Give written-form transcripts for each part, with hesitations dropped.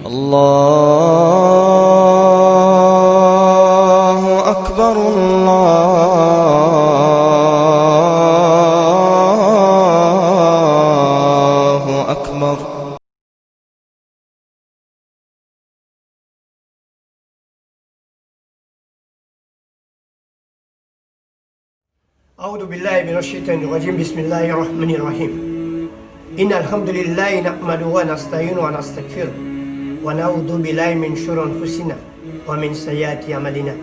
الله أكبر الله أكبر. أعوذ بالله من الشيطان الرجيم. بسم الله الرحمن الرحيم. إن الحمد لله نحمده ونستعينه ونستغفره ونعوذ بالله من شرور أنفسنا ومن سيئات أعمالنا.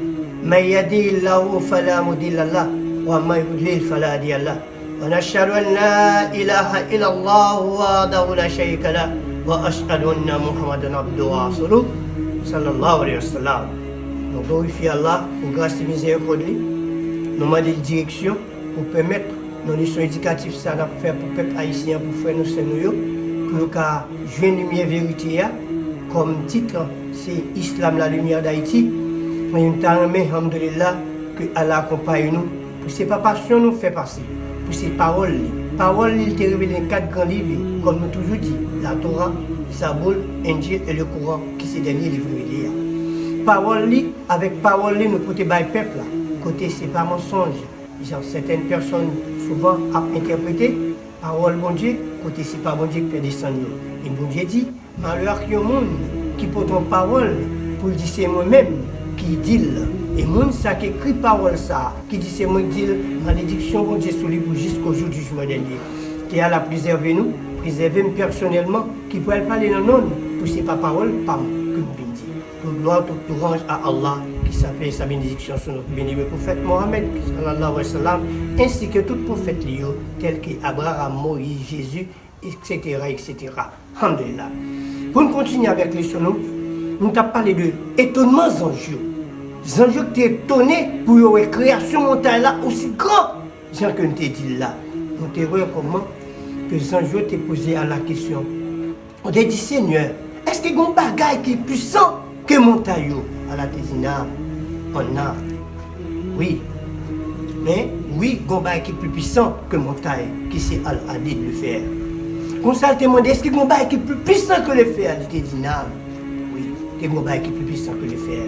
من يهده الله فلا مضل له ومن يضلل فلا هادي له. ونشهد أن لا إله إلا الله وحده لا شريك له وأشهد أن محمدا عبده ورسوله صلى الله عليه وسلم. Nous glorifions Allah pour grâce et miséricorde. Nous demandons de direction pour permettre nos leçons éducatives ça n'a fait pour le peuple haïtien, pour faire nos seigneurs, pour qu'à joindre lumière vérité comme titre c'est Islam la lumière d'Haïti. Mais nous t'aimons, alhamdulillah, que Allah accompagne nous. Pour ces pas passion nous fait passer, pour ces paroles, il te révèle 4 grands livres, comme nous toujours dit, la Torah, Zaboul, Injil et le Coran, qui c'est dernier livre révélé. Parole avec parole nous côté bail peuple là. Côté c'est pas mensonge. Genre certaines personnes souvent ont interprété parole bon Dieu, côté c'est pas bon Dieu qui fait descendre. Et bon Dieu dit, malheur qu'il y a un monde qui porte une parole pour dire c'est moi-même qui dit. Et monde ça qui écrit parole ça, qui dit c'est moi qui dis, malédiction bon Dieu sur lui jusqu'au jour du jugement dernier. Qui a la préserver nous, préserver nous personnellement, qui peut parler dans nous, pour c'est pas parole, pas moi que nous venons dire. Toute gloire, toute louange à Allah, qui s'appelle sa bénédiction sur notre béni prophète Mohammed, sallallahu alayhi wa sallam, ainsi que tout prophète lié, tel qu'Abraham, Moïse, Jésus, etc. etc. Alhamdulillah. Pour nous continuer avec les sonos, nous avons parlé de étonnement Zanjou. Zanjou qui est étonné pour la création montagne là aussi grand. Jean que nous t'ai dit là. Nous t'ai vu comment que Zanjou t'est posé à la question. On t'a dit Seigneur, est-ce qu'il y a un bagage qui est puissant que montagne? Allah te dit non, on a. Oui. Mais oui, il y a un bagage qui est plus puissant que montagne, qui c'est Al-Hadid le fer. Comme ça, il te demande, est-ce qu'il y a un bagage qui est plus puissant que le fer? Il te dit non. Oui, il y a un bagage qui est plus puissant que le fer.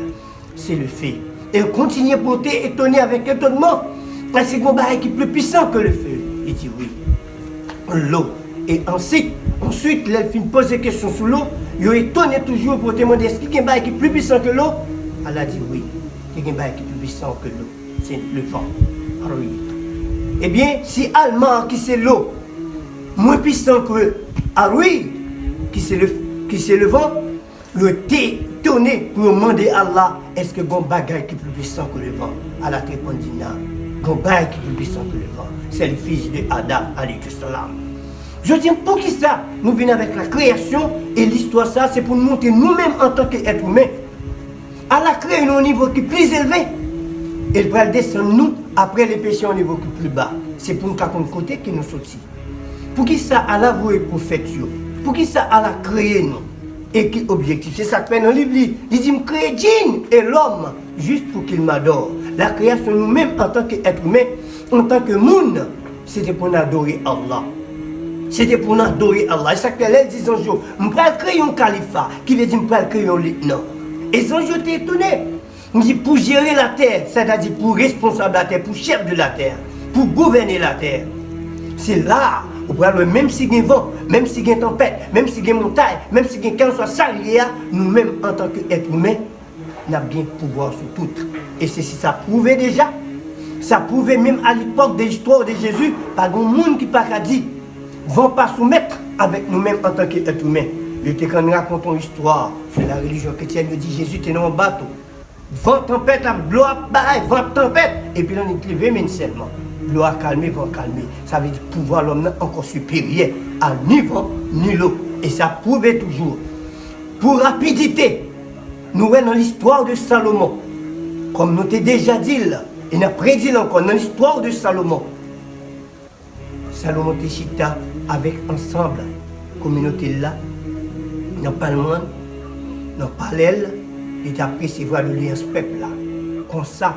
C'est le feu. Et il continue pour t'étonner avec étonnement. Est-ce qu'il y a un bagage qui est plus puissant que le feu? Il dit oui. L'eau. Et ensuite, l'elfine pose des questions sur l'eau. Il est étonné toujours pour te demander est-ce qu'il y a un bagage qui est plus puissant que l'eau? Elle a dit oui. Il y a un bagage qui est plus puissant que l'eau. C'est le vent. Ah oui. Eh bien, si Allemand qui c'est l'eau, moins puissant que ah oui, qui c'est le vent, le étonné pour demander à Allah est-ce que un bagage qui est plus puissant que le vent? Allah te répondit non. Un bagage qui est plus puissant que le vent. C'est le fils de Adam, alayhi salam. Je dis pour qui ça? Nous venons avec la création et l'histoire ça c'est pour nous montrer nous-mêmes en tant qu'êtres humains. Allah crée un niveau qui est plus élevé. Et il va descendre nous après les péchés au niveau qui est plus bas. C'est pour nous qu'à côté que nous sortis. Pour qui ça Allah voit prophète? Pour qui ça Allah créé nous? Et qui objectif? C'est ça que fait dans le livre. Il dit me créer djinn et l'homme juste pour qu'il m'adore. La création nous-mêmes en tant qu'êtres humains, en tant que monde, c'était pour nous adorer Allah. C'était pour nous adorer Allah. Et ça que elle dit un jour, je vais créer un califat, qui veut dire que je vais créer un lieutenant. Et un jour, tu es étonné. On dit pour gérer la terre, c'est-à-dire pour responsable de la terre, pour chef de la terre, pour gouverner la terre. C'est là où même si il y a vent, même si il y a tempête, même si il y a montagne, même si il y a qu'un soit salarié, nous-mêmes en tant qu'êtres humains, nous avons bien pouvoir sur tout. Et c'est si ça prouvait déjà, ça prouvait même à l'époque de l'histoire de Jésus, pas grand monde qui n'a pas dit. Vont pas soumettre avec nous-mêmes en tant qu'êtres humains. Je te raconte une histoire sur la religion chrétienne. Je dis Jésus était dans un bateau. Vent tempête, l'eau a baillé, vent tempête. Et puis on est levé, mais seulement. L'eau a calmé, vent calmé. Ça veut dire pouvoir l'homme encore supérieur à ni vent ni l'eau. Et ça prouvait toujours. Pour rapidité, nous voyons dans l'histoire de Salomon. Comme nous t'ai déjà dit, et nous prédit encore dans l'histoire de Salomon. Salomon Téchita avec ensemble, communauté là, dans pas le monde, dans pas l'aile, et après c'est voir le lien ce peuple là. Comme ça,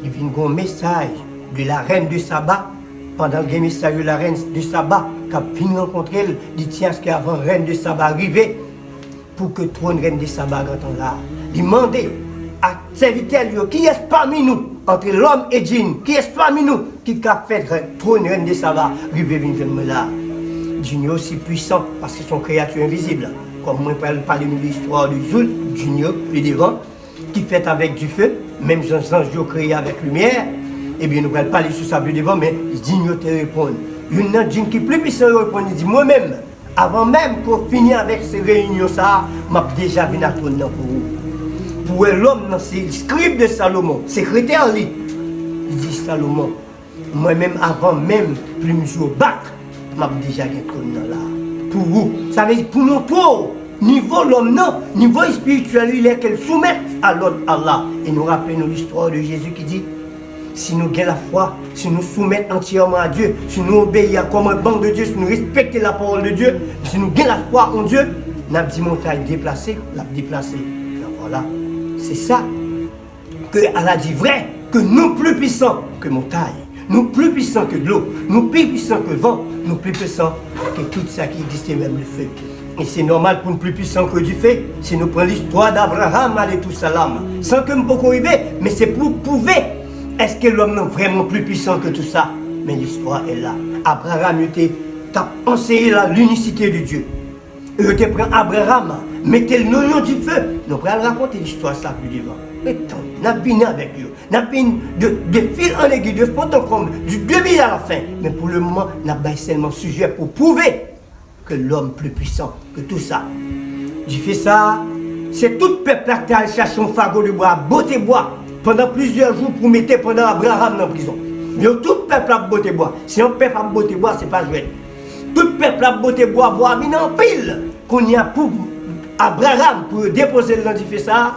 il vient un message de la reine de Saba, pendant le message de la reine de Saba, qui a fini rencontrer, il dit tiens, ce qu'avant la reine de Saba arrivée, pour que trône reine de Saba quand là. Il demande à serviteur qui est parmi nous, entre l'homme et djinn, qui est parmi nous, qui a fait trône reine de Saba, rive venir là. Djinn est aussi puissant parce qu'ils sont créatures invisibles. Comme moi, je parle de l'histoire du Zul, Djinn plus devant, qui fait avec du feu, même les anges créés avec lumière. Eh bien, nous allons parler sur ça plus devant, mais Djinn te répond. Il y a un djinn qui est plus puissant, il dit moi-même, avant même qu'on finisse avec ces réunions, ça, je déjà venu à trône pour vous. Pour l'homme, c'est le scribe de Salomon, secrétaire, il dit Salomon, moi-même, avant même, plus je au bac, je déjà gagné trône là. Pour vous, ça veut dire pour nous tous, niveau l'homme, non, niveau spirituel, il est qu'elle soumette à l'autre Allah. Et nous rappelons l'histoire de Jésus qui dit, si nous gagnons la foi, si nous soumettons entièrement à Dieu, si nous obéissons au commandement de Dieu, si nous respectons la parole de Dieu, si nous gagnons la foi en Dieu, nous avons dit montagne déplacée, la déplacée. Voilà, c'est ça que Allah dit vrai, que nous plus puissants que montagne, nous plus puissants que de l'eau, nous plus puissants que le vent, nous plus puissants que tout ça qui existe, même le feu. Et c'est normal pour nous plus puissants que du feu, si nous prenons l'histoire d'Abraham, alayhi salam, sans que nous ne pouvons arriver, mais c'est pour prouver. Est-ce que l'homme est vraiment plus puissant que tout ça? Mais l'histoire est là. Abraham t'a enseigné l'unicité de Dieu. Et tu prends Abraham, mettez le nom du feu. Nous allons raconter l'histoire ça plus devant. Et nous avons fini avec eux. Nous avons fini de fil en aiguille, de fond en comble, du début à la fin. Mais pour le moment, nous avons seulement sujet pour prouver que l'homme est plus puissant que tout ça. Du fait ça, c'est tout le peuple qui a cherché un fagot de bois, beauté bois. Pendant plusieurs jours pour mettre pendant Abraham dans la prison. Mais tout le peuple a beauté bois. Si un peuple a beauté bois, ce n'est pas joué. Tout le peuple a beauté bois, bois, vient en pile. Qu'on y a pour Abraham, pour déposer le ça,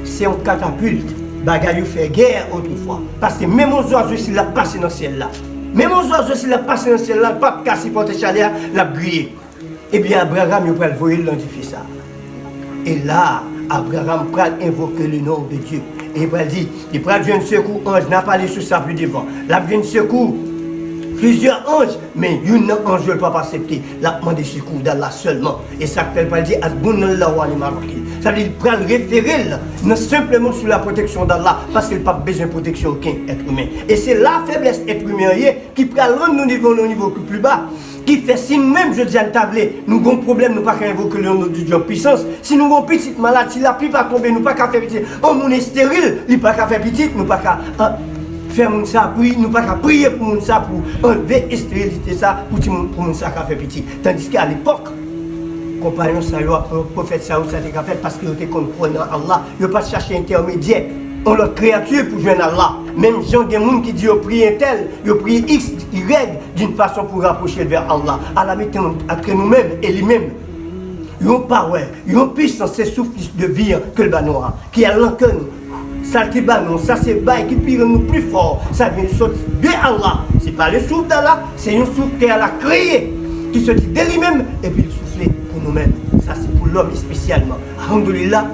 c'est un catapulte. Bagaille fait guerre autrefois. Parce que même aux oiseaux, s'il a passé dans le ciel là. Même aux oiseaux, s'il a passé dans le ciel là, le pape cassé pour te chaleur, l'a brillé. Eh bien, Abraham, il va le voir ça. Et là, Abraham va invoquer le nom de Dieu. Et il va dire, il va dire un secours, ange n'a pas allé sur ça plus devant. La vie de secours, plusieurs anges, mais une ange ne peut pas accepter. La demande de secours d'Allah seulement. Et ça fait pas dire, Asbunallahu wa ni'mal wakil. Ça veut dire, il prend le référé, non simplement sur la protection d'Allah, parce qu'il n'a pas besoin de protection aucun être humain. Et c'est la faiblesse être humain qui prend le niveau plus bas. Qui fait si nous-mêmes, je dis à tablé, nous avons un problème, nous ne pouvons pas invoquer le nom de Dieu en puissance. Si nous avons une petite maladie, si la pluie pas tomber, nous ne pouvons pas faire petit. Oh, nous est stérile, il ne pouvons pas faire petit, nous ne pouvons pas faire ça, nous ne pouvons pas prier pour ça, pour enlever la stérilité, ça, pour ça faire petit. Tandis qu'à l'époque, compagnon, ça, le prophète, ça a fait parce qu'il était comprenant Allah, il n'a pas cherché intermédiaire. On leur créature pour joindre Allah. Même Jean des gens qui disent qu'ils prient un tel, ils prient X, Y d'une façon pour rapprocher vers Allah. Allah met entre nous-mêmes et lui-même. Ils ont power, ils ont puissance, c'est souffle de vie que le banoir, qui a l'encœur nous. Ça qui banon, ça c'est bail qui pire nous plus fort. Ça vient sortir de Allah. C'est pas le souffle d'Allah, c'est un souffle qu'elle a créé, qui sortit de lui-même et puis il souffle pour nous-mêmes. Ça c'est pour l'homme spécialement. Alhamdulillah,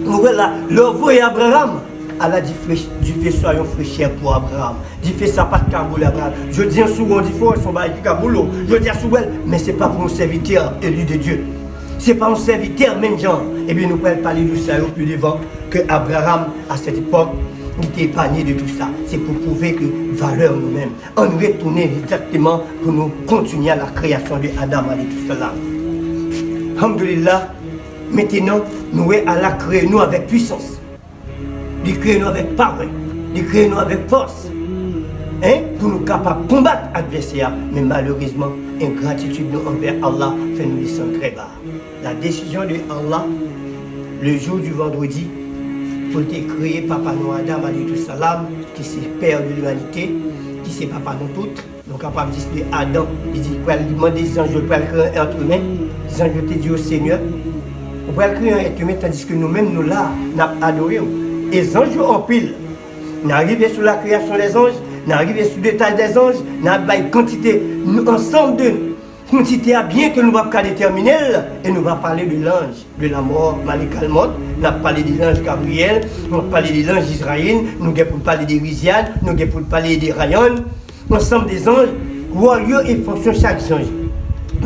nous voilà, leur voix Abraham. Allah dit, du fait soyons fraîcheurs pour Abraham. Du fait ça pas de Kaboul Abraham. Je dis souvent, on dit faut son bail Kaboul. Je dis souvent, mais c'est pas pour un serviteur élu de Dieu. C'est pas un serviteur même genre. Et bien nous pouvons parler de ça au plus devant que Abraham à cette époque il était épargné de tout ça. C'est pour prouver que valeur nous-mêmes. On retourne exactement pour nous continuer à la création de Adam et tout cela. Alhamdulillah, maintenant nous Allah créer nous avec puissance. De créer nous avec parole, de créer nous avec force, pour nous capables de combattre l'adversaire. Mais malheureusement, ingratitude nous envers Allah fait nous descendre très bas. La décision de Allah, le jour du vendredi, pour te créer Papa nous Adam alayhi salam, qui c'est père de l'humanité, qui c'est Papa nous toutes, nous capables de dire Adam, il dit qu'il va demander des anges pour créer un être humain, les anges te dit au Seigneur, on va créer un être humain, tandis que nous-mêmes, nous là, nous avons adoré. Et les anges en pile. Nous arrivons sur la création des anges, nous arrivons sur le détail des anges, nous avons une quantité, ensemble de quantité à bien que nous allons déterminer, et nous allons parler de l'ange, de la mort, Malik al-Maut, nous allons parler de l'ange Gabriel, nous allons parler de l'ange Israël, nous allons parler de Rizian, nous allons parler de Rayon, ensemble des anges, roi, lieu et fonction chaque ange.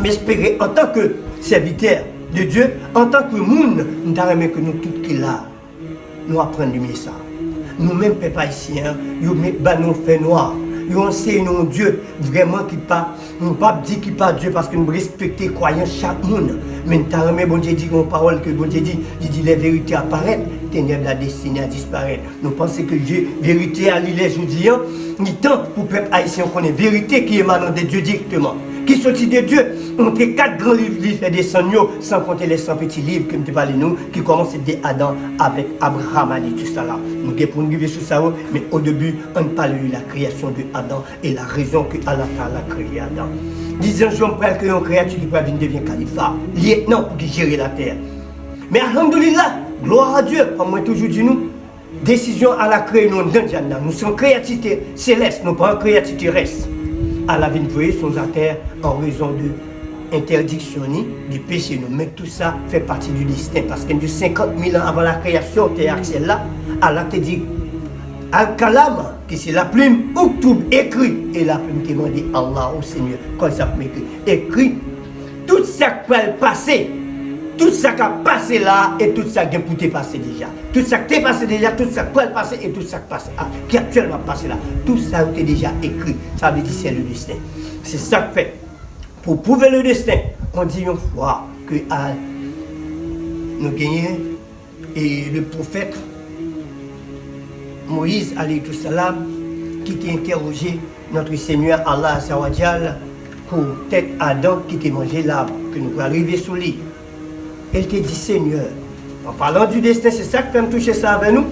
Mais espérer en tant que serviteur, de Dieu, en tant que monde, nous avons que nous tous qui là, nous apprenons du mieux ça. Nous-mêmes, peuple haïtien, nous nous fait noir. Nous enseignons Dieu vraiment qui pas, nous pas dit qui pas Dieu parce que nous respectons croyants chaque monde. Mais nous avons bon Dieu dit une parole que bon Dieu dit, il dit les vérités apparaissent, ténèbres la destinée à disparaître. Nous pensons que Dieu, vérité à l'île aujourd'hui, ni temps pour le peuple haïtien connaît vérité qui émane de Dieu directement. Qui sortit de Dieu, entre 4 grands livres fait descendre, sans compter les 100 petits livres que nous parlons nous, qui commencent de Adam avec Abraham, tout ça là. Nous devons nous vivre sur ça, mais au début, on parle de la création de Adam et la raison que Allah a créé Adam. Disons, je me prends que une créature qui peut venir devenir califat, lieutenant pour gérer la terre. Mais alhamdoulilah, gloire à Dieu, comme moi toujours dit nous, décision à la créer nous dans Jannah. Nous sommes créativité céleste, nous pas créativité terrestre. Allah vient créer son terre en raison de interdiction du péché. Mais tout ça fait partie du destin. Parce que 50 000 ans avant la création de Axel là, Allah te dit Al-Kalam, qui c'est la plume, Ouktub, écrit. Et la plume te demande Allah au Seigneur, quand ça peut m'écrire, écrit tout ça qui peut passer. Tout ça qui a passé là et tout ça qui peut passer déjà. Tout ça qui est passé déjà, tout ça qui peut passer et tout ça qui passe, qui actuellement passé là. Tout ça est déjà écrit. Ça veut dire c'est le destin. C'est ça que fait. Pour prouver le destin, on dit une fois que nous gagnons et le prophète Moïse alayhi salam qui t'a interrogé notre Seigneur Allah Azawajal pour peut-être Adam qui t'a mangé l'arbre que nous pouvons arriver sous lui. Elle te dit Seigneur, en parlant du destin, c'est ça qui fait me toucher ça avec nous.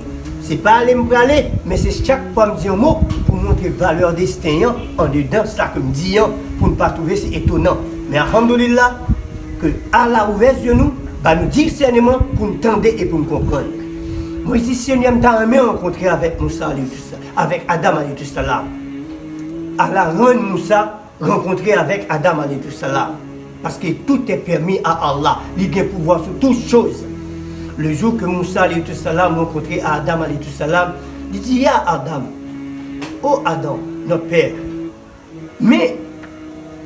C'est pas aller me parler, mais c'est chaque fois me dire un mot pour montrer valeur destin en dedans, ça que me dit pour ne pas trouver c'est étonnant. Mais alhamdoulilah, que Allah ouvert les yeux nous, bah nous dire discernement pour nous tendre et pour nous comprendre. Moi ici, Seigneur, je t'ai rencontré avec Moussa, avec Adam, salam. Allah rend Moussa rencontrer avec Adam, salam. Parce que tout est permis à Allah. Il a le pouvoir sur toutes choses. Le jour que Moussa a rencontré Adam, il dit Ya Adam, oh Adam, notre père, mais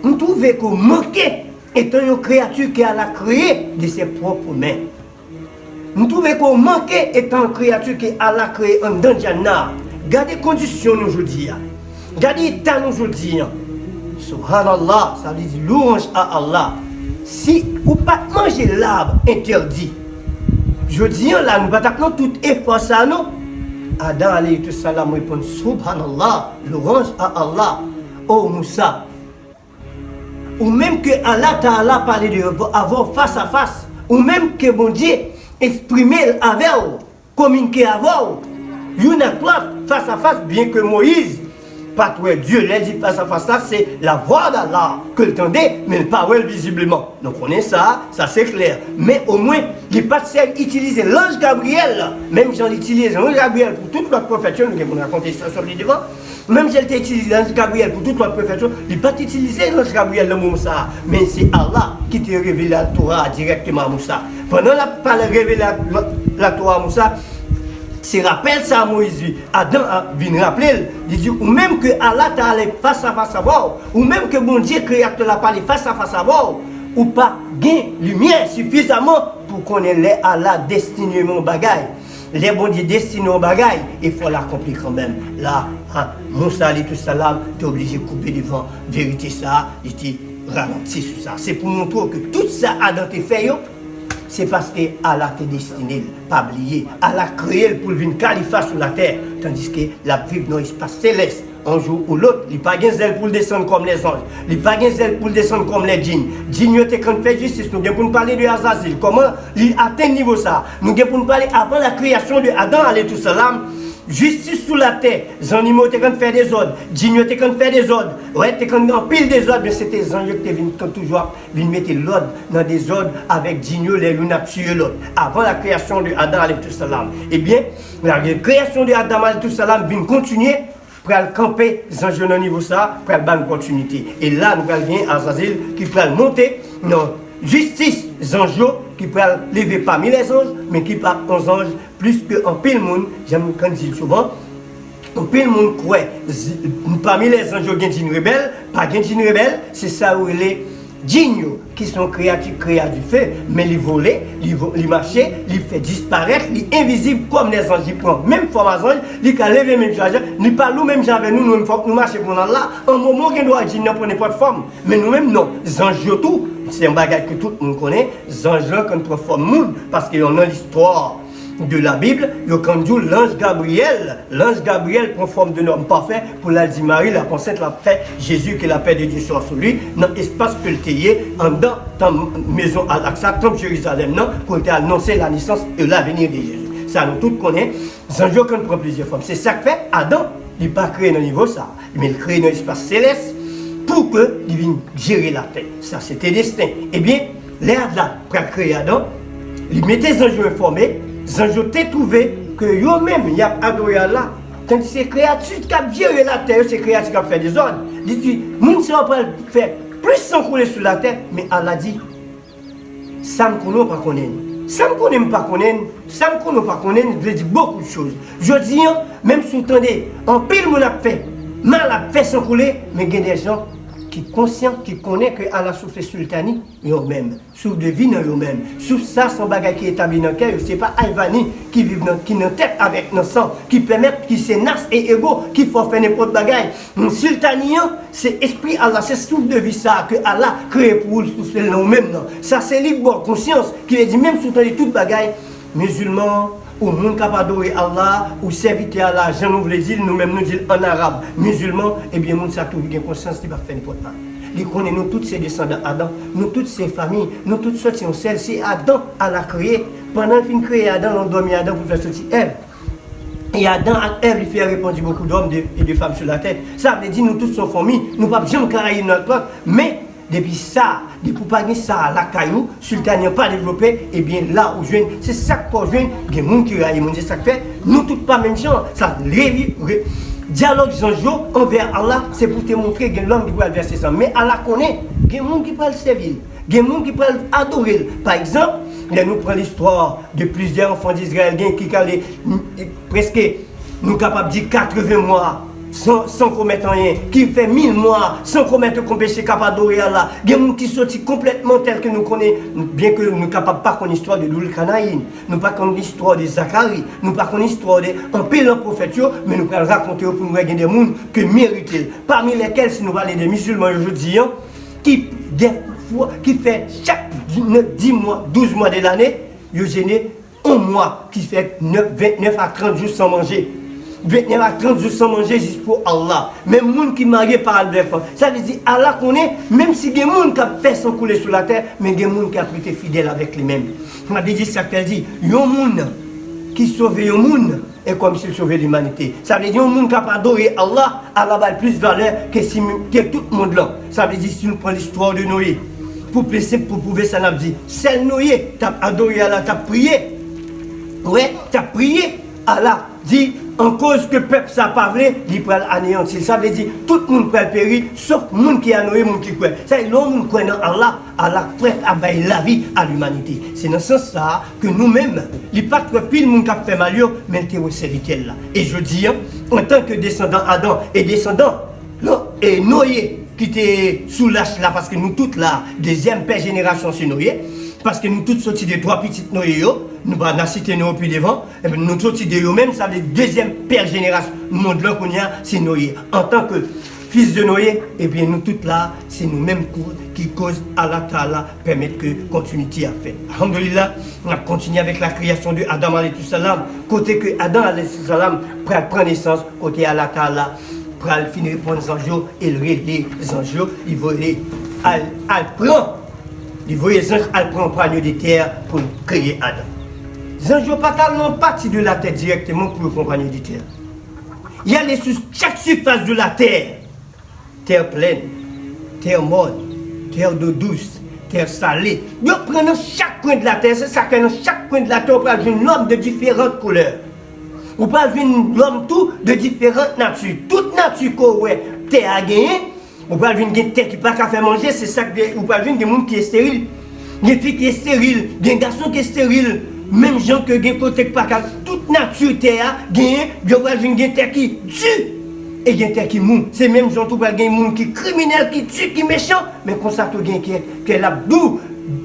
nous trouvons qu'on manquait étant une créature qui a créé de ses propres mains. Nous trouvons qu'on manquait étant une créature qui a créé en Danjana. Regardez les conditions aujourd'hui. Regardez l'état aujourd'hui. Subhanallah, ça veut dire louange à Allah. Si vous ne pas manger l'arbre interdit, je dis là, nous ne pas tout effort ça, non? Adam alayhi salam répond Subhanallah, louange à Allah. Oh Moussa, ou même que Allah Ta'ala parlé de avoir face à face, ou même que mon Dieu exprimer avec vous, communiquer avec vous, une face à face, bien que Moïse, pas toi, Dieu l'a dit face à face, ça c'est la voix d'Allah que le tendez, mais pas ouais visiblement. Donc on est ça c'est clair. Mais au moins, il pas de utiliser l'ange Gabriel, même j'en utilise l'ange Gabriel pour toute notre prophétie, nous avons raconté ça sur le devant. Même j'ai utilisé l'ange Gabriel pour toute notre prophétie, il pas utiliser l'ange Gabriel le Moussa, mais c'est Allah qui te révèle la Torah directement à Moussa. Pendant la parole révélée la Torah à Moussa, c'est rappel ça à Moïse. Adam vient rappeler, il dit, ou même que Allah t'a allé face à face à vous, ou même que mon Dieu créateur l'a parlé face à vous, ou pas gain lumière suffisamment pour qu'on ait à la destinée mon bagaille. Les bons Dieu destinés au bagaille, il faut l'accomplir quand même. Là, Moussa alayhi salam, tu es obligé de couper devant vérité ça, il dit ralentir sur ça. C'est pour montrer que tout ça a dans tes faits. C'est parce que Allah t'a destiné, pas oublié. Allah créé pour venir califat sur la terre. Tandis que la vie dans l'espace céleste, un jour ou l'autre, il n'y a pas de zèle pour descendre comme les anges. Il n'y a pas de zèle pour descendre comme les djinns. Djinns, quand on fait justice, nous avons pour parler de Azazil. Comment il atteint niveau ça? Nous avons pour parler avant la création de Adam, alayhi salam. Justice sous la terre, les animaux te quand faire des ordres, djinns te quand faire des ordres, ouais te quand en pile des ordres, mais c'était les anges qui viennent toujours venir mettre l'ordre dans des ordres avec djinns les lunes tuer l'autre. Avant la création de Adam alayhi salam. Eh bien, la création de Adam alayhi salam vient continuer pour camper les anges au niveau ça, pour une continuité. Et là nous allons à Azazil qui peut monter non justice les anges qui peut lever parmi les anges, mais qui parle aux anges plus qu'en pile monde, j'aime quand dire souvent, en pile monde croit, parmi les anges, il y a une rebelle, pas une rebelle, c'est ça où il est dignes qui sont créatures créées du feu, mais les voler, les marcher, les fait disparaître, les invisibles comme les anges, ils prennent même forme des anges, les can lever même chose, ils parlent même avec nous, nous faut nous marcher pour Allah, un moment qui doit dire pour n'importe forme, mais nous-mêmes non, les anges tout, c'est un bagage que tout le monde connaît, les anges comme trois formes monde, parce qu'ils ont l'histoire de la Bible, quand dit l'ange Gabriel prend forme d'un homme parfait pour la dit Marie, la conceinte l'a fait Jésus que la paix de Dieu soit sur lui, dans l'espace peltier, en dans la maison Al-Aqsa, comme Jérusalem, non, pour annoncer la naissance et l'avenir de Jésus. Ça nous tous connaît, les anges qu'on prend plusieurs formes. C'est ça que fait Adam, il n'est pas créé dans le niveau ça, mais il crée dans l'espace céleste pour qu'il vienne gérer la terre. Ça c'était destin. Eh bien, l'air de là, pour créer Adam, il mettait les anges informés. Zanjo t'ai trouvé que yo-même y a adoré Allah. Quand c'est créature qui a géré la terre, c'est créature qui a fait des ordres. Il dit, moun si on peut faire plus sans couler sur la terre, mais Allah dit, ça me connaît pas connaître. Ça me connaît pas connaître, ça me connaît pas connaître, je dis beaucoup de choses. Je dis, même si vous entendez, en pile mon a fait, mal a fait sans couler, mais il y a des gens qui sont conscients, qui connaissent que Allah souffle sultani, eux-mêmes, souffle de vie dans eux-mêmes, souffle ça, son bagage qui est établi dans le cœur, c'est pas Aïvani qui vit qui dans tête avec nos sang, qui permet, qui c'est nas et ego, qui faut faire n'importe bagage. Sultani, c'est esprit Allah, c'est souffle de vie ça, que Allah crée pour souffler nous-mêmes. Ça, c'est libre conscience, qui dit même sous tout bagage, musulmans, ou monde qui a adoré Allah, ou serviteur Allah, j'en ouvre les îles, nous-mêmes nous disons en arabe, musulmans, et bien, monde ça tout bien conscience, il va faire n'importe quoi. Il connaît nous tous ces descendants Adam, nous toutes ces familles, nous toutes sorties en celle, c'est Adam à la créer. Pendant qu'il crée Adam, on dormit Adam pour faire sortir Ève. Et Adam, Ève, il fait répondre beaucoup d'hommes et de femmes sur la tête. Ça veut dire nous tous sommes familles, nous ne pouvons jamais carrer notre peuple, mais depuis ça, depuis pas ça, la caillou, sultan n'a pas développé, et bien là où je viens, c'est ça que pour jeune, il y a des gens qui raillent, c'est ça que fait, nous tous pas même gens, ça dialogue Jean-Jo envers Allah, c'est pour te montrer que l'homme qui peut verser ça, mais Allah connaît, il y a des gens qui peuvent le servir, il y a des gens qui peuvent adorer. Par exemple, nous prenons l'histoire de plusieurs enfants d'Israël qui ont presque, nous capables de dire 80 mois. Sans commettre rien, qui fait 1000 mois sans commettre aucun péché capable d'adorer Allah. Il y a des gens qui sont complètement tels que nous connaissons, bien que nous ne sommes pas connaître l'histoire de Doul Kanaïn, nous ne connaissons pas l'histoire de Zacharie, nous ne connaissons pas l'histoire d'un pile prophète, mais nous pouvons raconter pour nous des gens que méritent. Parmi lesquels, si nous parlons des musulmans aujourd'hui, qui fait chaque 10 mois, 12 mois de l'année, ils gênent un mois qui fait 29 à 30 jours sans manger. 29 à 30 jours sans manger juste pour Allah. Même les gens qui sont mariés par Albert, ça veut dire Allah connaît, même si il y a des gens qui ont fait son couler sur la terre, mais il y a des gens qui ont été fidèles avec lui-même. On a dit ça qu'elle dit, il y a des gens qui sauvent les gens et comme s'ils sauvaient l'humanité. Ça veut dire qu'il y a des gens qui ont adoré Allah, Allah a plus de valeur que tout le monde là. Ça veut dire si nous prenons l'histoire de Noé, pour prouver ça, on a dit, c'est Noé, tu as adoré Allah, tu as prié. Ouais, tu as prié, Allah dit, en cause que le peuple n'a pas voulu, il peut anéantir. Ça veut dire tout le monde peut périr, sauf le monde qui a noé, le monde qui croit. C'est le monde qui croit en Allah, Allah prête à bailler la vie à l'humanité. C'est dans ce sens là que nous-mêmes, il n'y a pas de pile monde qui a fait mal, mais il est serviteur là. Et je dis, en tant que descendant Adam et descendant et Noé, qui était sous l'âge là, parce que nous toutes là, deuxième père génération c'est Noé, parce que nous toutes sortis de trois petites Noé, nous avons cité Noé puis devant, et nous sortis de eux-mêmes, ça veut dire deuxième père génération, le monde là qu'on a, c'est Noé. En tant que fils de Noé, et bien nous toutes là, c'est nous-mêmes qui causent Allah Ta'ala permettre que continuité à faire. Alhamdulillah, on a continué avec la création de Adam alayhi salam, côté que Adam alayhi salam prend naissance, côté Allah Ta'ala. Pour finir pour les anges, il relève les anges, il va les anges, elle prend un panier de terre pour créer Adam. Les anges pas tellement partis de la terre directement pour le compagnon de terre. Il y a sur chaque surface de la terre pleine, terre morte, terre d'eau douce, terre salée. Ils prennent chaque coin de la terre, c'est ça que dans chaque coin de la terre, on peut avoir une homme de différentes couleurs. On peut avoir l'homme tout de différentes natures. Toute nature qu'on a, terre à gagner. On peut avoir une terre qui n'a pas qu'à faire manger, c'est ça que on peut avoir des gens qui est stérile. Des filles qui est stérile, des garçons qui est stérile. Même gens qui ne pas qu'à toute nature terre, il y a une terre qui tue. et il y a des qui mou. C'est même gens tout pas des gens qui criminels, qui tuent, qui méchants, mais comme ça tout gain qui est l'abdou,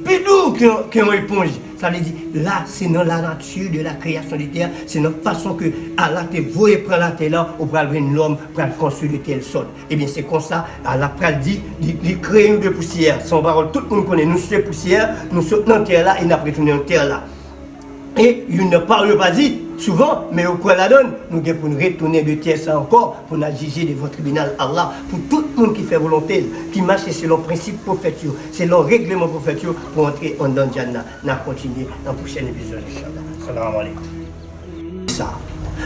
bidou qui ont éponge. Ça veut dire là c'est dans la nature de la création de terre, c'est notre façon que Allah te voye prendre la terre là ou prendre l'homme pour construire le tel sol. Et bien c'est comme ça Allah pral dit il crée nous de poussière. Son parole tout le monde connaît nous c'est poussière, nous sommes dans terre là et nous retourner en terre là. Et il ne parle pas dit souvent, mais au quoi la donne, nous devons pour nous retourner de terre ça encore, pour nous juger devant le tribunal Allah, pour tout le monde qui fait volonté, qui marche selon le principe prophète, selon le règlement prophète, pour entrer en dans Jannah. Nous continuer dans le prochain épisode, Inch'Allah. Salam alaikum. Ça,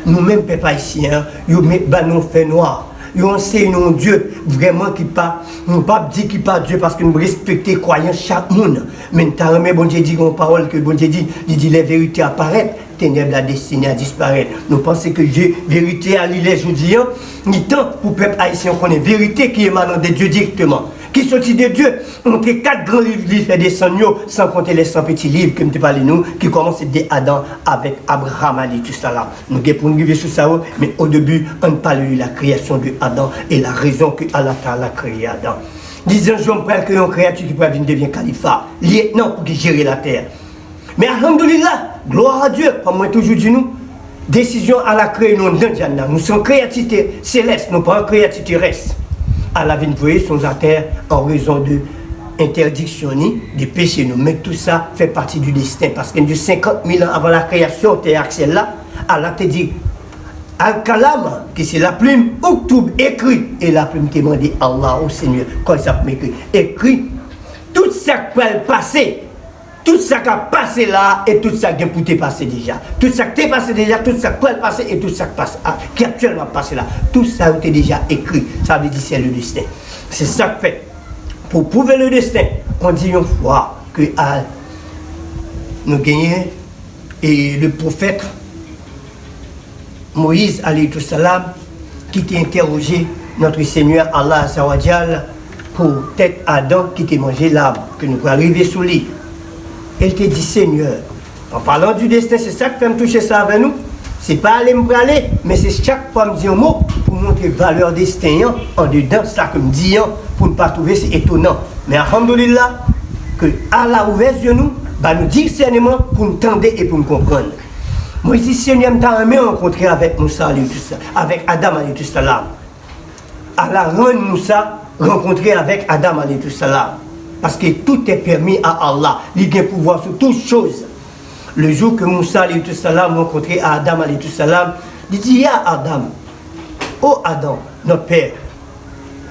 nous-mêmes, peuple haïtien, nous mettons nos faits noirs. Nous enseignons Dieu vraiment qui pas, nous pas dire qui pas Dieu parce que nous respectons croyants chaque monde. Mais nous avons bon Dieu dit une parole que bon Dieu dit, il dit les vérités apparaissent, ténèbres la destinée à disparaître. Nous pensons que Dieu, vérité à l'île aujourd'hui, ni temps pour le peuple haïtien qu'on ait vérité qui émane de Dieu directement. Qui sortit de Dieu, on fait 4 grands livres et descendre, sans compter les 100 petits livres que nous te parlons nous, qui commencent dès Adam avec Abraham alayhi salam. Nous devons nous sur ça, mais au début, on parle de la création de Adam et la raison que Allah a créé Adam. Disons, je me prends créer une créature qui peut venir devenir califat, lieutenant pour gérer la terre. Mais alhamdoulilah, gloire à Dieu, comme moi toujours dit nous, décision à la créer nous dans Jannah. Nous sommes créativité céleste, nous pas créativité terrestre. Allah vient voyer son terre en raison de interdiction de péché nous. Mais tout ça fait partie du destin. Parce que 50 000 ans avant la création de Axel là, Allah te dit Al-Kalam, qui c'est la plume, Oktoub, écrit. Et la plume te demande Allah au Seigneur. Quand ça peut écrire, écrit tout ça qui peut passer. Tout ça qui a passé là et tout ça qui peut te passer déjà. Tout ça qui t'est passé déjà, tout ça qui peut passer et tout ça qui passe, qui actuellement passé là. Tout ça est déjà écrit. Ça veut dire c'est le destin. C'est ça que fait. Pour prouver le destin, on dit une fois que nous gagnons et le prophète Moïse alayhi salam qui t'a interrogé notre Seigneur Allah Azawajal pour tête Adam qui t'a mangé l'arbre que nous pouvons arriver sous lui. Elle te dit Seigneur, en parlant du destin, c'est ça qui fait me toucher ça avec nous. C'est pas aller me parler, mais c'est chaque fois me dire un mot pour montrer valeur destin en dedans, ça que me dit pour ne pas trouver c'est étonnant. Mais alhamdoulilah, que Allah a ouvert les yeux nous, bah nous dire discernement pour nous tendre et pour nous comprendre. Moi ici, Seigneur, m'a aimé rencontrer avec Moussa, avec Adam alayhi salam. Allah rend Moussa rencontrer avec Adam alayhi salam. Parce que tout est permis à Allah. Il a pouvoir sur toutes choses. Le jour que Moussa alayhi salam rencontrait Adam alayhi salam, il dit Ya Adam, oh Adam, notre père.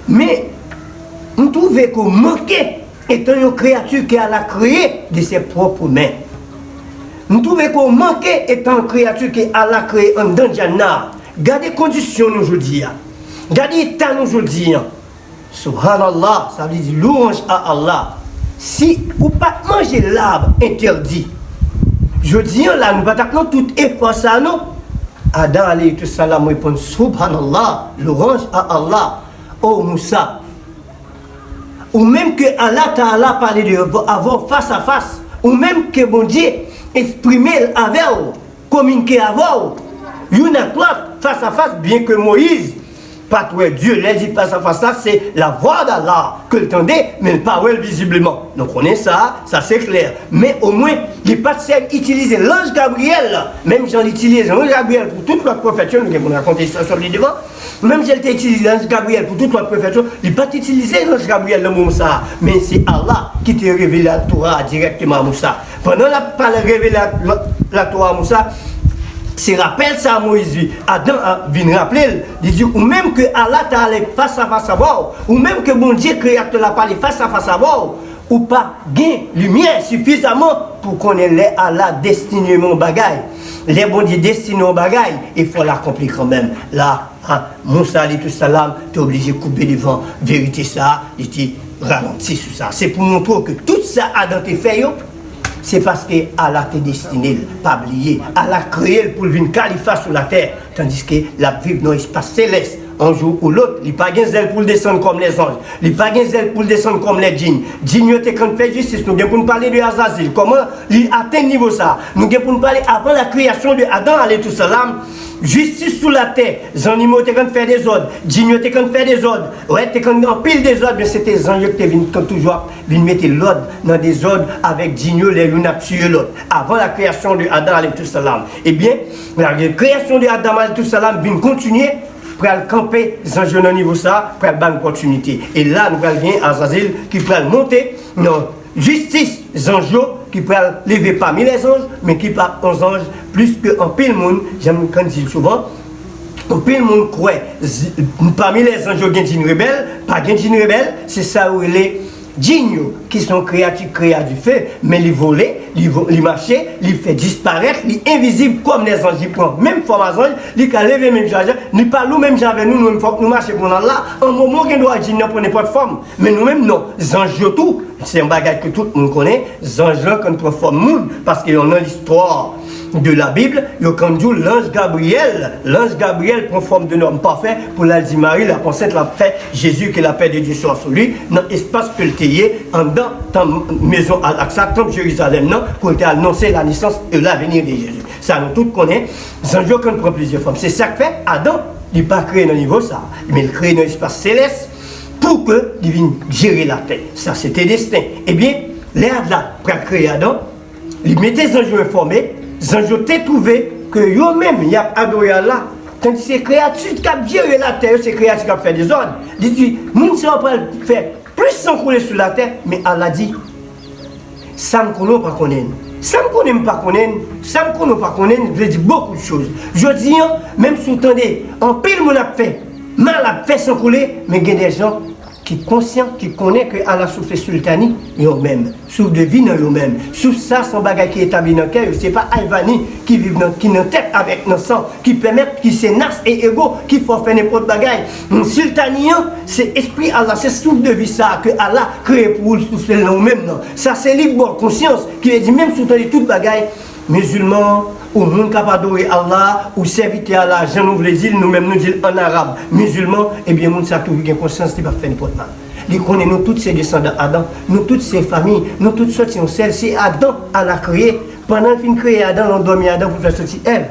Mais on trouvait qu'on manquait étant une créature qui a créé de ses propres mains. On trouvait qu'on manquait étant une créature qui a créé en Jannah. Gardez les conditions aujourd'hui. Gardez l'état aujourd'hui. Subhanallah, ça veut dire louange à Allah. Si vous ne pas manger l'arbre interdit, je dis là, nous ne pas tout effort ça, non? Adam alayhi salam répond Subhanallah, louange à Allah. Oh Moussa, ou même que Allah Ta'ala parlé de avoir face à face, ou même que bon Dieu exprimer avec vous, communiquer avec vous, une face à face, bien que Moïse, pas toi Dieu, l'a dit face à face, ça c'est la voix d'Allah que le tendez, mais le pas visiblement. Donc on est ça c'est clair. Mais au moins, il n'est pas de utiliser l'ange Gabriel, même j'en utilise l'ange Gabriel pour toute notre prophétie, nous avons raconté ça sur les devants, même si j'ai utilisé l'ange Gabriel pour toute notre prophétie, il n'est pas utiliser l'ange Gabriel le Moussa, mais c'est Allah qui t'a révélé la Torah directement à Moussa. Pendant la parole révélé la Torah à Moussa, c'est rappel ça à Moïse, Adam vient rappeler, il dit, ou même que Allah t'a allé face à face à voir, ou même que mon Dieu créateur l'a parlé face à face à voir, ou pas gain lumière suffisamment pour qu'on ait Allah destiné mon bagaille. Les bons Dieu destinés mon bagaille, il faut l'accomplir quand même. Là, Moussa alayhi salam, tu es obligé de couper devant, vérité ça, il dit, ralenti sur ça. C'est pour montrer que tout ça a dans tes faits, c'est parce que Allah t'a destiné, pas oublier. Allah créé pour venir califat sur la terre, tandis que la vie dans l'espace céleste, un jour ou l'autre. Il n'y a pas de zèle pour descendre comme les anges. Il n'y a pas de zèle pour descendre comme les djinns. Djinns, ils ont fait justice. Nous avons pour nous parler de Azazil. Comment il atteint le niveau ça? Nous avons pour nous parler avant la création de Adam, alayhi salam. Justice sous la terre. Les animaux étaient quand faire des ordres. Djinns étaient quand faire des ordres. Ouais, t'es quand en pile des ordres. Mais c'était les anges qui viennent comme toujours mettre l'ordre dans des ordres avec djinns, les lunes tuer l'autre. Avant la création de Adam, alayhi salam. Eh bien, la création de Adam, alayhi salam, vient continuer pour camper les anges dans niveau ça, pour avoir une opportunité. Et là, nous allons venir à Azazil qui peut monter dans justice, les anges qui peut lever parmi les anges, mais qui parle aux anges plus qu'en pile monde, j'aime quand dire souvent, en pile monde croit, parmi les anges, il y a des djinns rebelles, pas de djinns rebelles, c'est ça où les djinns qui sont créatures créés du feu, mais les voler, les marcher, les fait disparaître, les invisibles comme les anges, ils prennent même forme à ange, les can lever même charge, ils parlent nous-mêmes avec nous, nous faut que nous marchions pour Allah, un moment qu'on doit djinn pour n'importe forme, mais nous-mêmes non, les anges tout, c'est un bagage que tout le monde connaît, les anges qu'on prend forme monde, parce qu'ils ont l'histoire de la Bible, quand dit l'ange Gabriel prend forme d'un homme parfait pour la dit Marie, la conceinte l'a fait, Jésus que la paix de Dieu soit sur lui, dans l'espace que le théier, en dans ta maison à l'Aqsa, comme Jérusalem, non, pour annoncer la naissance et l'avenir de Jésus. Ça nous tous connaît, les anges qu'on prend plusieurs formes. C'est ça que fait Adam, il n'est pas créé dans le niveau ça, mais il crée dans l'espace céleste pour que il vienne gérer la terre. Ça c'était destin. Eh bien, l'air là, pour créer Adam, il mettait les anges informés. Les anges ont trouvé que eux-mêmes, ils ont adoré Allah. Tandis que ces créatures qui ont géré la terre, ces créatures qui ont fait des ordres. Ils disent, nous ne sommes pas faire plus sans couler sur la terre, mais Allah dit, ça ne connaît pas connaître. Ça ne connaît pas connaître, ça ne connaît pas connaître, je veux dire beaucoup de choses. Je dis, même si vous entendez, en pile, mon a fait, mal a fait sans couler, mais il y a des gens qui sont conscients, qui connaissent que Allah souffle sultani, eux-mêmes, souffle de vie dans eux-mêmes. Souffle ça, son bagage qui est établi dans le cœur, ce n'est pas Alvani qui vit qui dans tête avec nos sang, qui permet, qui c'est nas et ego, qui faut faire n'importe bagage. Sultani, c'est esprit Allah, c'est souffle de vie ça, que Allah crée pour souffler dans eux-mêmes. Ça, c'est libre conscience, qui veut dire même sous tout bagage, musulmans, ou monde capable d'adorer Allah, ou serviteur Allah, j'en ouvre les îles, nous-mêmes nous disons en arabe, musulmans, et bien, monde ça tout bien conscience, qui va faire n'importe mal. Il connaît nous tous ces descendants Adam, nous toutes ces familles, nous toutes sorties en celle, c'est Adam Allah créé. Pendant qu'il crée Adam, on dormit Adam pour faire sortir Ève.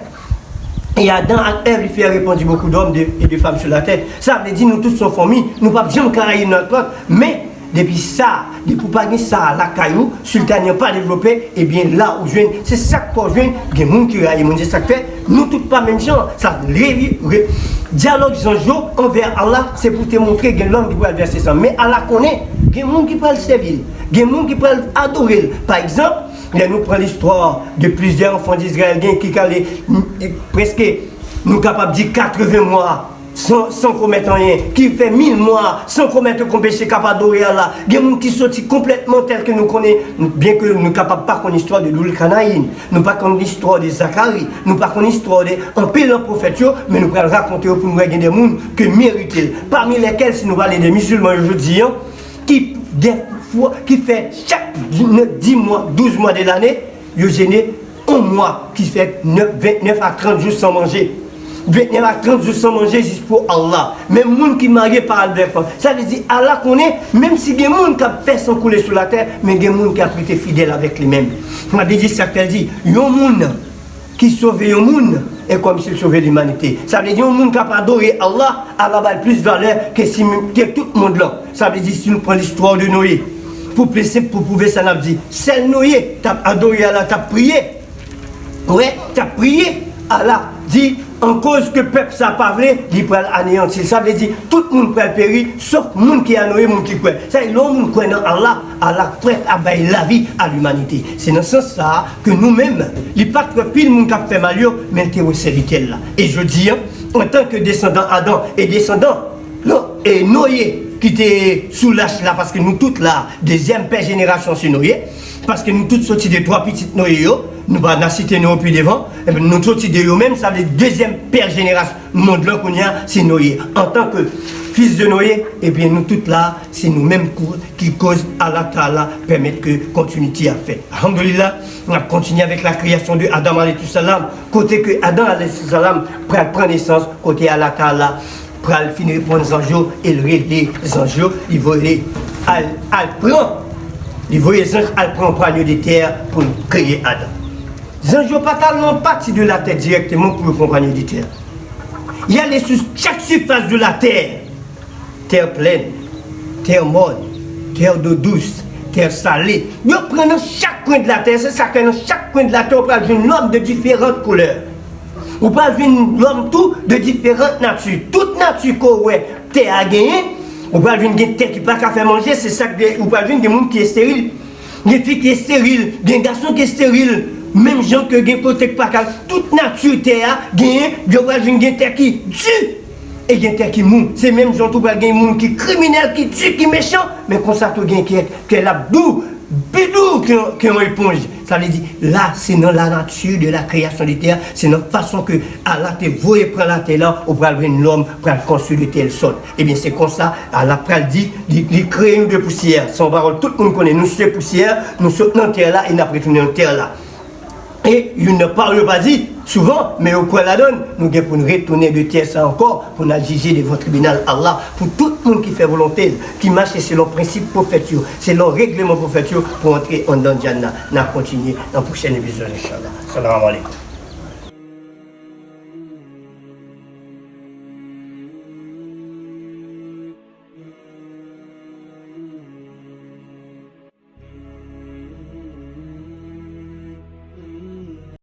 Et Adam et Ève, il fait répondre beaucoup d'hommes et de femmes sur la terre. Ça veut dire nous tous sommes famille, nous ne pouvons jamais carrer notre corps, mais depuis ça, depuis pas ça, la caillou, sultan n'a pas développé, et bien là où je viens, c'est ça que je viens, il y a des gens qui raillent, c'est ça que fait, nous tous pas même gens, ça dialogue Jean-Jo envers Allah, c'est pour te montrer qu'il y a l'homme qui peut verser ça, mais Allah connaît, il y a des gens qui peuvent le servir, il y a des gens qui peuvent adorer. Par exemple, nous prenons l'histoire de plusieurs enfants d'Israël qui ont presque, nous capables de dire 80 mois. Sans commettre rien, qui fait 1000 mois sans commettre un péché capable d'adorer Allah. Il y a des gens qui sont complètement tels que nous connaissons, bien que nous ne capables pas connaître l'histoire de Loul Kanaïn, nous pas connaître l'histoire de Zacharie, nous pas connaître l'histoire de un pile de prophètes, mais nous allons raconter pour nous regarder des gens que méritent. Parmi lesquels, si nous parlons des musulmans aujourd'hui, qui fait chaque 10 mois, 12 mois de l'année, ils génèrent un mois qui fait 29 à 30 jours sans manger. 29 à 30 jours sans manger juste pour Allah. Même les gens qui sont mariés par Albert, ça veut dire Allah connaît, même si il y a des gens qui ont fait sans couler sur la terre, mais il y a des gens qui ont été fidèles avec lui-même. On a dit ça qu'elle dit, il y a des gens qui sauvent les gens et comme s'ils sauvaient l'humanité. Ça veut dire qu'il y a des gens qui ont adoré Allah, Allah a plus de valeur que tout le monde là. Ça veut dire si nous prenons l'histoire de Noé, pour prouver ça, on a dit, c'est Noé, tu as adoré Allah, tu as prié. Ouais, tu as prié, Allah dit, en cause que le peuple n'a pas parlé, il peut anéantir. Ça veut dire tout le monde peut périr, sauf le monde qui a noyé, le monde qui croit. Ça veut dire le monde qui croit dans Allah, Allah prête à bailler la vie à l'humanité. C'est dans ce sens là que nous-mêmes, il n'y a pas de pile monde qui a fait mal, mais il est là. Et je dis, en tant que descendant Adam et descendant et Noé, qui était sous l'âge là, parce que nous toutes là, deuxième père génération sur Noé, parce que nous toutes sortis de 3 petites Noé, nous avons cité Noé puis devant, et bien nous sortis de eux-mêmes, ça veut dire deuxième père génération, monde là qu'on a, c'est Noé. En tant que fils de Noé, et bien nous toutes là, c'est nous-mêmes qui causent Allah Ta'ala permettre que continuité a fait. Alhamdulillah, on a continué avec la création de Adam alayhi salam, côté que Adam alayhi salam prend naissance, côté Allah Ta'ala pral finir répondre aux anges, il les anges, il va les, elle prend, il va les anges, elle prend poignée de terre pour créer Adam. Les anges pas tellement partis de la terre directement pour accompagner de terre. Il y a les sur chaque surface de la terre, terre pleine, terre morne, terre d'eau douce, terre salée. Ils prennent chaque coin de la terre, c'est ça que dans chaque coin de la terre, on peut avoir un homme de différentes couleurs. On peut avoir un homme tout de différentes natures. Toute nature qu'on a, terre à gagner. On peut avoir une terre qui ne peut pas faire manger, c'est ça que on peut avoir des gens qui est stérile. Des filles qui est stérile, des garçons qui est stérile. Même gens que gen côté pas toute nature terre gagne, je vois une terre qui tue et une terre qui mou. C'est même gens tout pas gagne monde qui criminel qui tue qui méchant, mais comme ça tout gagne qui est la doux, bidou qui on éponge. Ça veut dire là c'est dans la nature de la création de terre, c'est notre façon que Allah te voye prendre la terre là, ou pour avoir l'homme pour construire de tel sol. Et bien c'est comme ça Allah pral dit il crée nous de poussière. Sans parole tout le monde connaît nous c'est poussière, nous sommes dans terre là et nous retourner dans terre là. Et il ne parle pas dit souvent, mais au quoi la donne, nous devons pour nous retourner de terre ça encore, pour nous juger devant le tribunal Allah, pour tout le monde qui fait volonté, qui marche selon le principe prophétique, selon le règlement prophétique, pour entrer en dans Jannah. Nous continuons dans le prochain épisode, Inch'Allah. Salam alaikum.